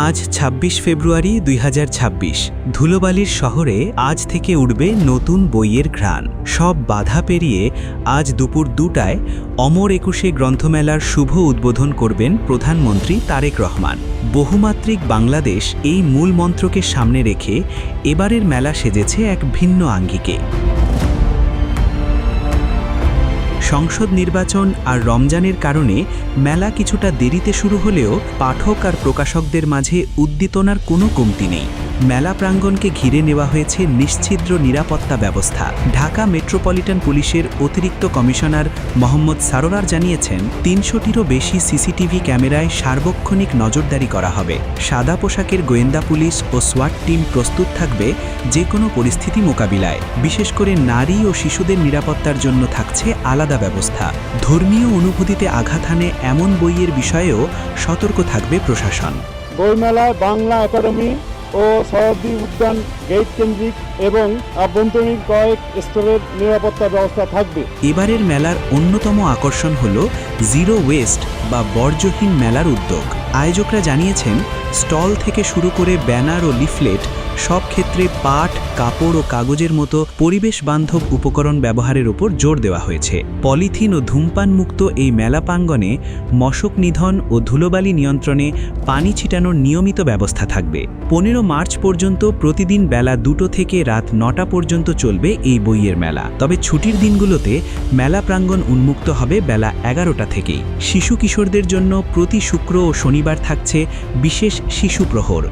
আজ ২৬ ফেব্রুয়ারি ২০২৬। ধুলোবালির শহরে আজ থেকে উঠবে নতুন বইয়ের ঘ্রাণ। সব বাধা পেরিয়ে আজ দুপুর ২টায় অমর একুশে গ্রন্থমেলার শুভ উদ্বোধন করবেন প্রধানমন্ত্রী তারেক রহমান। বহুমাত্রিক বাংলাদেশ এই মূল মন্ত্রকে সামনে রেখে এবারের মেলা সেজেছে এক ভিন্ন আঙ্গিকে। সংসদ নির্বাচন আর রমজানের কারণে মেলা কিছুটা দেরিতে শুরু হলেও পাঠক আর প্রকাশকদের মাঝে উদ্দীপনার কোনো কমতি নেই। মেলা প্রাঙ্গণকে ঘিরে নেওয়া হয়েছে নিশ্ছিদ্র নিরাপত্তা ব্যবস্থা। ঢাকা মেট্রোপলিটন পুলিশের অতিরিক্ত কমিশনার মোহাম্মদ সারোয়ার জানিয়েছেন, ৩০০টিরও বেশি সিসিটিভি ক্যামেরায় সার্বক্ষণিক নজরদারি করা হবে। সাদা পোশাকের গোয়েন্দা পুলিশ ও সোয়াট টিম প্রস্তুত থাকবে যে কোনো পরিস্থিতি মোকাবিলায়। বিশেষ করে নারী ও শিশুদের নিরাপত্তার জন্য থাকছে আলাদা ব্যবস্থা। ধর্মীয় অনুভূতিতে আঘাত হানে এমন বইয়ের বিষয়েও সতর্ক থাকবে প্রশাসন। বইমেলায় বাংলা একাডেমি ও সরদি উদ্যান গেট কেন্দ্রিক এবং আভ্যন্তরীণ কয়েক স্তরের নিরাপত্তা ব্যবস্থা থাকবে। এবারের মেলার অন্যতম আকর্ষণ হল জিরো ওয়েস্ট বা বর্জ্যহীন মেলার উদ্যোগ। আয়োজকরা জানিয়েছেন, স্টল থেকে শুরু করে ব্যানার ও লিফলেট সব ক্ষেত্রে পাট, কাপড় ও কাগজের মতো পরিবেশ বান্ধব উপকরণ ব্যবহারের উপর জোর দেওয়া হয়েছে। পলিথিন ও ধূমপান মুক্ত এই মেলা প্রাঙ্গণে মশক নিধন ও ধুলোবালি নিয়ন্ত্রণে পানি ছিটানোর নিয়মিত ব্যবস্থা থাকবে। ১৫ মার্চ পর্যন্ত প্রতিদিন বেলা ২টো থেকে রাত ৯টা পর্যন্ত চলবে এই বইয়ের মেলা। তবে ছুটির দিনগুলোতে মেলা প্রাঙ্গণ উন্মুক্ত হবে বেলা ১১টা থেকেই। শিশু কিশোরদের জন্য প্রতি শুক্র ও শনিবার থাকছে বিশেষ শিশু প্রহর।